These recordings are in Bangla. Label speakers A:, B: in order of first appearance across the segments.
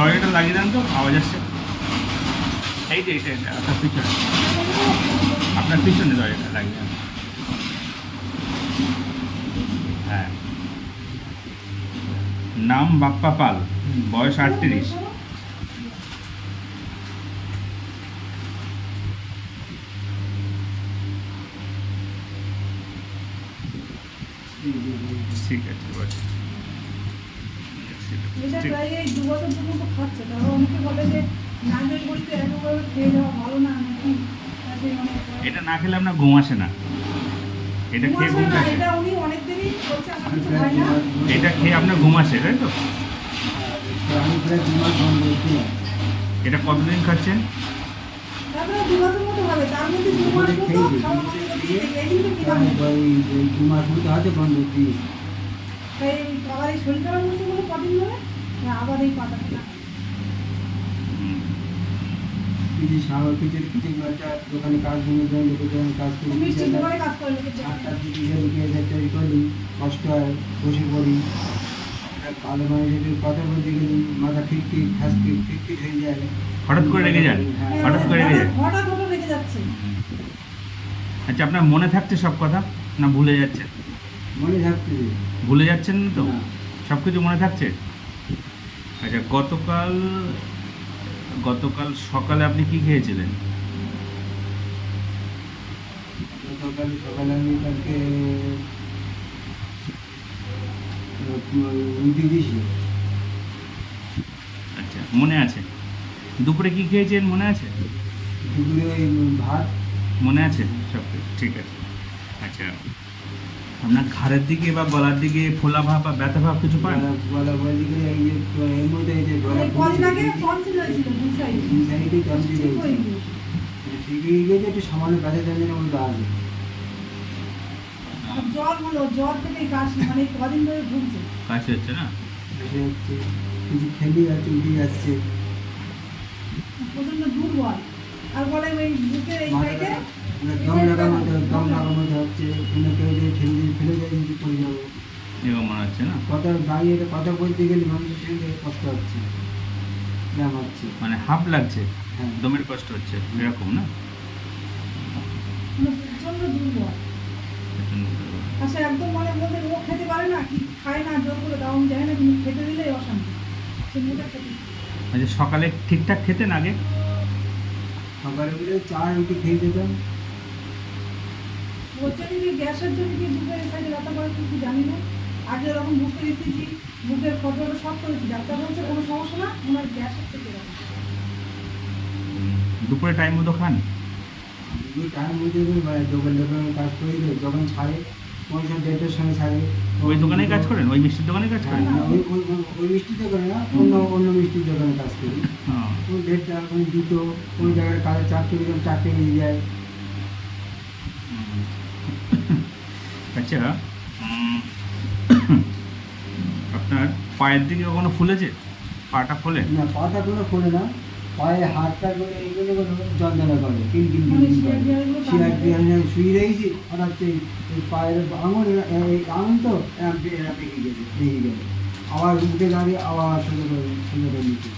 A: দরজাটা লাগিয়ে দেন তো, আওয়াজ আসছে। এই যে এটা আপনার পিছনে, আপনার পিছনে দরজাটা লাগিয়ে দেন। হ্যাঁ, নাম বাপ্পা পাল, বয়স 38। ঠিক আছে, বস।
B: এটা প্রায় এই 2 বছর পর্যন্ত খাচ্ছে। তারপর অনেকে বলে যে নারকেল বড়িতে একেবারে খেয়ে যাওয়া ভালো না নাকি,
A: এটা না খেলে আপনার ঘুম আসে না। এটা খেয়ে ঘুম আসে।
B: এটা উনি অনেকদিনই বলছে আমার কিছু হয় না।
A: এটা খেয়ে আপনার ঘুম আসে, তাই তো?
C: আমি প্রায় 2 মাস বন্ধ করছি।
A: এটা কতদিন খাচ্ছেন?
B: তারপরে 2 বছর মতো হবে, তার মধ্যে 2 মাস মতো খাওয়া বন্ধ করে দিয়েছে। এই দিন তো কি দাম?
C: ওই 2 মাস মতো হয়তো বন্ধ করছি।
B: তাই আবার এই শরীর খারাপ হয়েছে বলে কদিন ধরে আবার এই পাতা খেলা।
C: কিছু সামর কিছু একটা দোকানে কাজ জন্য দোকানে কাজ করি,
B: তুমি ঠিক করে কাজ করে লোকে দেখে।
C: 8টার দিকে গিয়ে তৈরি করি, কষ্ট হয়, বসে পড়ি। কালো মানুষের কথা বলতে গেলে মাথা খিটখিট খাসখিট খিটখিট হয়ে যায়।
A: হঠাৎ করে রেগে যান?
C: হ্যাঁ।
A: হঠাৎ করে রেগে যান?
B: হঠাৎ রেগে যাচ্ছে।
A: আচ্ছা, আপনার মনে থাকছে সব কথা না ভুলে যাচ্ছেন?
C: মনে থাকতে
A: ভুলে যাচ্ছেন না তো?
C: না।
A: সব কিছু মনে থাকছে? আচ্ছা, গতকাল সকালে আপনি কি খেয়েছিলেন?
C: সকালে আমি কালকে রুটি দিয়েছি।
A: আচ্ছা, মনে আছে। দুপুরে কি খেয়েছেন মনে আছে?
C: দুপুরে ওই ভাত।
A: মনে আছে সব কিছু? ঠিক আছে। আচ্ছা, আপনার ঘাড়ের দিকে বা গলার দিকে ফোলা ভাব বা ব্যথা ভাব কিছু পান?
C: গলা বলি করে এই যে এর মধ্যে এই যে গলা
B: এই কদিন আগে টনসিল হয়েছিল দুই সাইডে।
C: দুই সাইডে টনসিল
B: ঠিক হয়ে
C: হয়েছে।
B: গিয়েছে।
C: ঠিক হয়ে গেছে, একটু সামান্য ব্যথা যন্ত্রণার মধ্যে আছে।
B: আর জ্বর হলো, জ্বর থেকে কাশি, মানে কদিন ধরে ভুগছে।
A: কাশি হচ্ছে না?
C: এসে হচ্ছে কিছু খেলে যাচ্ছে, উঠে যাচ্ছে।
B: প্রচন্ড দুর্বল। আর বলে ওই বুকের এই সাইডে
C: দম লাগার মধ্যে হচ্ছে, কোনো কেউ যদি ঠেলে দিয়ে ফেলে যায় কিন্তু পড়ে যাবো।
A: এরকম মনে হচ্ছে না?
C: কথা দাঁড়িয়ে কথা বলতে গেলে মানুষের সঙ্গে কষ্ট হচ্ছে, ব্যায়াম হচ্ছে।
A: মানে হাঁপ লাগছে,
C: হ্যাঁ।
A: দমের কষ্ট হচ্ছে, এরকম না?
B: প্রচন্ড দুর্বল। আর সে একদম মানে বলতে ও খেতে পারে না, কি খায় না, জোর করে দাম যায় না, কিন্তু খেতে দিলেই অশান্তি। সে মুখে খেতে।
A: আচ্ছা, সকালে ঠিকঠাক খেতেন আগে?
C: সকালে উঠে চা রুটি খেয়ে যেতাম।
B: বলছে যে গ্যাসের জন্য কি বুকের এই সাইডে ব্যথা করে কি জানি না। আগে যখন বুকে এসেছি, বুকের ফটোটা সব করেছি, ডাক্তার বলছে কোনো সমস্যা না, ওনার গ্যাসের থেকে ব্যথা।
A: দুপুরে টাইম মতো খান?
C: দুই টাইম বুঝে দোকানে কাজ করি, যখন ছাড়ে ওই সব 1:30টার সময় ছাড়ে।
A: ওই দোকানেই কাজ করেন? ওই মিষ্টির দোকানে কাজ করেন?
C: না, ওই মিষ্টির দোকানে না, অন্য মিষ্টির দোকানে কাজ করি।
A: হ্যাঁ।
C: ওই 1:30টা, ওই 2টো, ওই জায়গায় কাজে 4টে বেজে যায়।
A: আচ্ছা, আপনার পায়ের দিকে কখনো ফুলেছে? পাটা ফোলে?
C: না, পাটা কোনো খোলে না, পায়ে হাতটা করে এইগুলো যন্ত্রণা করে, কিন
B: মানে
C: করে।
B: শিয়ার দিয়ে
C: শিয়ার দিয়ে আমি শুয়ে রয়েছি, হঠাৎ এই পায়ের আঙুল, এই আঙুল তো এরা ভেঙে গেছে। আবার উঠে দাঁড়িয়ে আবার শুরু করে নিচ্ছে।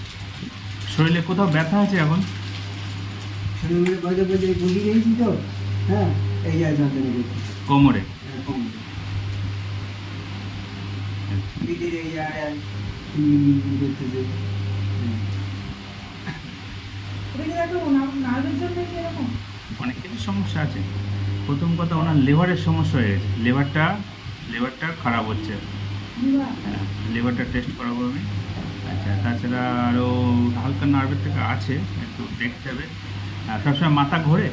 A: শরীরে কোথাও ব্যথা আছে এখন?
C: শরীরে বাজে বসে রয়েছি তো, হ্যাঁ, এই যায় যন্ত্রণা করছে
A: কোমরে?
C: এরকম। পিঠের এই জায়গায় করতেছে।
B: এটা কি দেখো নার্ভের জন্য কি এরকম?
A: অনেক কিছু সমস্যা আছে। প্রথম কথা, ওনার লিভারের সমস্যা হয়ে গেছে। লিভারটা খারাপ হচ্ছে।
B: বিবাহ।
A: হ্যাঁ, লিভারটা টেস্ট করাবো আমি। আচ্ছা, তাছাড়া আরও হালকা নার্ভের থেকে আছে, একটু দেখতে হবে। আর সবসময় মাথা ঘোরে,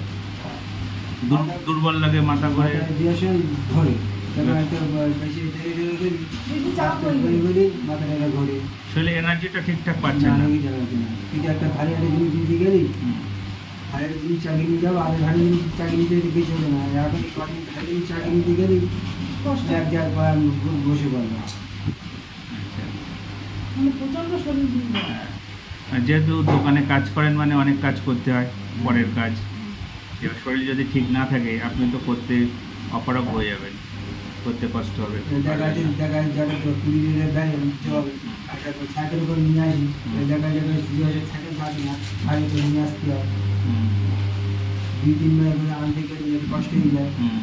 A: দুর্বল লাগে, মাথা ঘোরে।
C: ডিয়াসন ধরে তারপর একটা বেশি
B: বেশি চাপ হয়ে গেলে।
C: ঘুরি মাথাটা ঘুরে।
A: শরীরে এনার্জিটা ঠিকঠাক পাচ্ছেন না।
C: কিন্তু একটা ভারী একটা জিনিস দিতে গেলি,
A: হুম।
C: ভারী একটা জিনিস চাকরি নিয়ে যাবো, আর ভারী জিনিস চাকরি নিতে গেলে চলে না। এখন কদিন ভারী জিনিস চাকরি নিতে গেলি
B: কষ্ট।
C: এক জায়গায় বসে পড়বো।
A: আচ্ছা,
B: মানে প্রচন্ড শরীর দুর্বল।
A: আর যেহেতু দোকানে কাজ করেন মানে অনেক কাজ করতে হয়, পরের কাজ। এবার শরীর যদি ঠিক না থাকে, আপনি তো করতে অপারগ হয়ে যাবেন, করতে কষ্ট হবে।
C: দেখা যাচ্ছে যারা 20 দিনের দেয় জব, একটা সাইকেল করে নিয়ে আসি, ওই জায়গায় জায়গায় সাইকেল থাকে না, গাড়ি করে নিয়ে আসতে হয়,
A: হুম,
C: 2-3 মাস করে আনতে গেলে একটু কষ্ট হয়ে যায়।
A: হুম,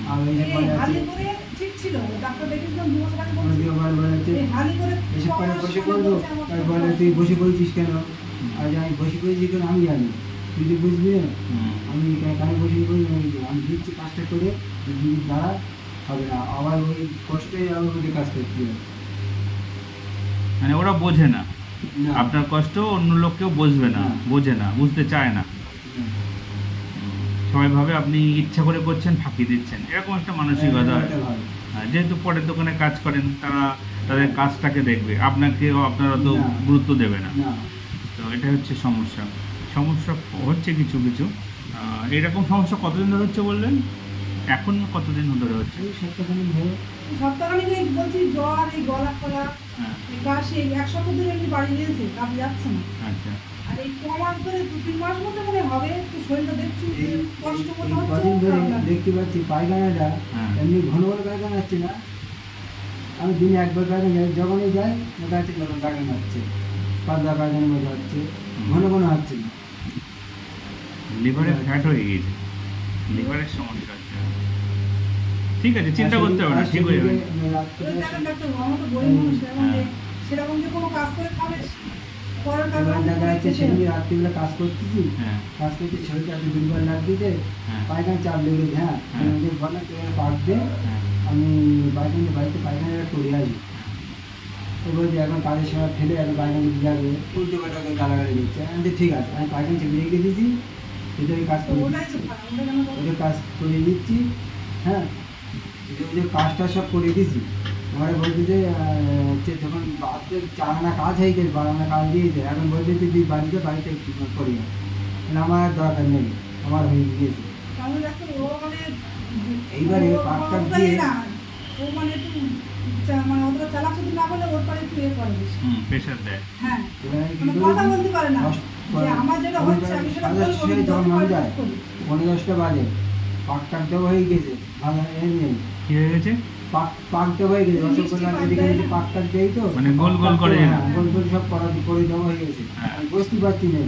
C: আর ওই যে
B: এই
C: পরে আছে
B: হালি করে ঠিক ছিল, ডাক্তার দেখেছিলাম 2 বছর আগে
C: আমার
B: বলছি,
C: দিয়ে বার আছে
B: এই হালি করে
C: এসব করে
B: কমাস
C: বসে
B: মানে
C: পড়বো,
B: বলছে আমার
C: তাই
B: খুব
C: বলে
B: খারাপ।
C: তুই বসে পড়েছিস কেন? আর যে আমি বসে পড়েছি কেন আমি জানি, তুই তো বুঝবি না,
A: হুম।
C: আমি কানে বসে পড়ি, আমি দিচ্ছি কাজটা করে, যদি দাঁড়া হবে না, আবার ওই কষ্টে আবার ওদের কাজ করতে হবে।
A: মানে ওরা বোঝে না
C: না,
A: আপনার কষ্ট, অন্য লোক কেউ বুঝবে না,
C: না।
A: বোঝে না, বুঝতে চায় না। সবাই ভাবে আপনি ইচ্ছা করে করছেন, ফাঁকি দিচ্ছেন, এরকম একটা মানসিকতা হয়।
C: এটা ভালো।
A: যেহেতু পরের দোকানে কাজ করেন, তারা তাদের কাজটাকে দেখবে, আপনাকেও আপনারা তো
C: না।
A: গুরুত্ব দেবে না।
C: না,
A: তো এটা হচ্ছে সমস্যা। সমস্যা হচ্ছে কিছু কিছু। এরকম সমস্যা কতদিন ধরে হচ্ছে বললেন? এখন কতদিন ধরে হচ্ছে?
C: এই সপ্তাহখানেক ধরে
B: সপ্তাহখানেক এই বলছি জ্বর, এই গলা ফলা,
A: হ্যাঁ,
B: এই কাশি, এই 1 সপ্তাহ ধরে এমনি বাড়ি নিয়েছে, কাজ যাচ্ছে না।
A: আচ্ছা।
B: আর এই কমাস ধরে 2-3 মাস মতো মনে হবে, একটু শরীরটা দেখছি যে
C: এই
B: কষ্ট
C: এই
B: মতো হচ্ছে,
C: কদিন ধরে
B: খারাপ লাগছে।
C: দেখতে পাচ্ছি পায়খানাটা
A: হ্যাঁ।
C: এমনি ঘন ঘন পায়খানা হচ্ছে না, আমি দিনে একবার পায়খানা যাই, যখনই যাই ওটা হচ্ছে যখন পায়খানা হচ্ছে, পাতলা পায়খানার মতো হচ্ছে, ঘন ঘন হচ্ছে না।
A: লিভারে ফ্যাট হয়ে গিয়েছে, লিভারের সমস্যা হচ্ছে। ঠিক আছে, চিন্তা করতে হবে না, ঠিক হয়ে যাবে।
B: ওই দেখেন ডাক্তার, আমার তো গরিব মানুষ, সেরকম যে কোনো কাজ করে খাবে, পরের কাজ
C: এবার
B: আমাকে
C: দেখা
B: করে
C: যাচ্ছে
B: খেতে
C: সেদিন
B: হবে।
C: রাত্রিবেলা কাজ করতেছি,
A: হ্যাঁ,
C: কাজ করতে শরীরটা একটু দুর্বল লাগতেছে,
A: হ্যাঁ,
C: পায়খানা চাপ লেগেছে, হ্যাঁ
A: হ্যাঁ।
C: আমাদের বলে পাক দে,
A: হ্যাঁ,
C: আমি পায়খানা বাড়িতে পায়খানাটা করে আসি। তো বলছি এখন কাজের সময় ফেলে এখন পায়খানা দিতে যাবে, উল্টো পাটাকে গালাগালি দিচ্ছে, আমি বলছি, ঠিক আছে আমি পায়খানা চেপে রেখে দিয়েছি, এটা আমি কাজ
B: তো
C: করে
B: ওটাই তো খারাপ, ওটা কেন বলবো?
C: ওদের কাজ করে দিচ্ছি, হ্যাঁ ওই যে কাজটা সব করে দিয়েছি। ঘরে বলছে যে যখন বাড়িতে 4 আনা কাজ হয়ে গেছে, 12 আনা কাজ দিয়েছে, এখন বলছে যে তুই বাড়িতে করি না, মানে আমার আর দরকার নেই, আমার হয়ে গিয়েছে।
B: তাহলে ডাক্তার ও মানে
C: এইবারে
B: ও
C: পাকটা
B: অতটা
C: দিয়ে-
B: ইয়ে না, ও মানে একটু মানে অতটা চালাচুলি না করলে ওর পরে একটু ইয়ে করে বেশি।
A: হুম, প্রেশার দেয়।
B: হ্যাঁ,
C: এবারে কি
B: মানে
C: করেছি?
B: কথা বলতে পারে না,
C: দশ-
B: যে আমার যেটা
C: আমি
B: হচ্ছে আমি সেটা
C: সাড়ে
B: বলবো,
C: দশটায়
B: আমি
C: যখন
B: যত
C: আমি
B: পারি
C: যাই,
B: কাজ করি।
C: 10:30 বাজে, পাকটাক দেওয়া হয়ে গেছে, ভালো এর নেই,
A: কি হয়ে গেছে?
C: পাক দেওয়া হয়ে গেছে,
B: মিষ্টি
C: রসগোল্লা
B: পাক
C: যেদিকে
B: দেয় না?
C: পাকটাক দেই তো,
A: মানে গোল গোল করে
C: হ্যাঁ, গোল গোল সব করে দেওয়া হয়ে গেছে,
A: হ্যাঁ।
C: আমি বসতে পারছি না,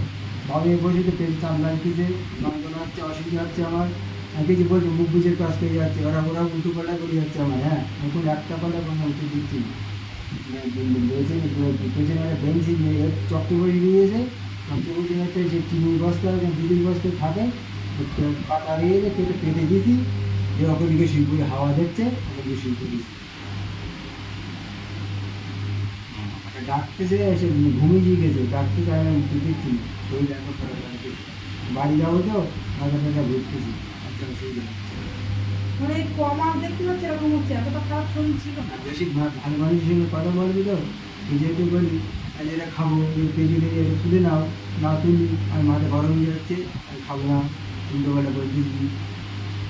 C: ভাবে বসে তো পেট চাপ লাগতেছে, যন্ত্রণা হচ্ছে, অসুবিধা হচ্ছে আমার, আমি কিছু বলছি মুখ বুঝে কাজ করে যাচ্ছে, ওরা উল্টো পাল্টা করে যাচ্ছে আমার, হ্যাঁ এখন একটা পাল্টা কোনো উঠে দিচ্ছি না, পেছনে একটা বেঞ্চি চক্র বসে দিয়েছে, চক্র বসে যাচ্ছে, যে চিনির বস্তা দুদিন বস্তা থাকে, পাতা দিয়ে পেটে পেটে দিয়েছি, যে ওকে দিকে শুয়ে পড়ে হাওয়া দিচ্ছে, ওকে শুয়ে পড়েছি।
A: হুম,
C: ডাকতেছে এসে ঘুমিয়ে গেছে, ডাকতেছে আমি উঠতে দিচ্ছি না, শরীর এখন খারাপ লাগছে, বাড়ি যাবো তো মাথা টাথা ঘুরতেছি, একটা অসুবিধা হচ্ছে।
B: মানে এই কমাস দেখতে পাচ্ছি এরকম হচ্ছে, এতটা খারাপ শরীর ছিল না।
C: আর বেশি ভালো মানুষের সঙ্গে কথা বলবি তো, যেহেতু বলি আজ এটা খাবো, পেজে দিয়ে এটা তুলে নাও, না তুলি আর মাথা গরম হয়ে যাচ্ছে, আমি খাবো না, উল্টো পাল্টা করে দিচ্ছি।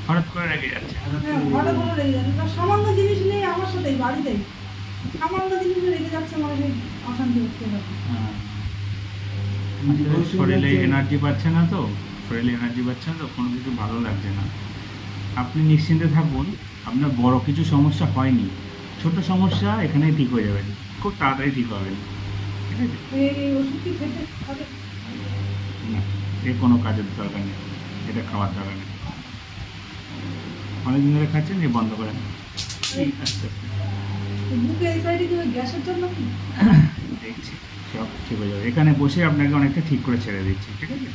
A: হঠাৎ করে রেগে যাচ্ছে।
B: হ্যাঁ, ঘরে ঘরে রেগে যাচ্ছে, তার সামান্য জিনিস নেই আমার সাথেই, বাড়িতেই সামান্য জিনিস রেগে যাচ্ছে, মানে সেই অশান্তি হচ্ছে এরকম।
A: হ্যাঁ, আসলে শরীরে এনার্জি পাচ্ছে না তো, শরীরে এনার্জি পাচ্ছে না তো, কোনো কিছু ভালো লাগছে না। আপনি নিশ্চিন্তে থাকুন, আপনার বড় কিছু সমস্যা হয়নি, ছোট সমস্যা এখানেই ঠিক হয়ে যাবেন, খুব তাড়াতাড়ি ঠিক হবেন। ঠিক আছে?
B: এই ওষুধ কি খেতে হবে?
A: না, এর কোনো কাজের দরকার নেই, এটা খাওয়ার দরকার নেই। অনেকদিন ধরে খাচ্ছেন, যে বন্ধ করেন এই আস্তে আস্তে।
B: বুকে এই সাইডে কি ওই গ্যাসের জন্য কি?
A: দেখছি সব ঠিক হয়ে যাবে, এখানে বসে আপনাকে অনেকটা ঠিক করে ছেড়ে দিচ্ছি। ঠিক আছে?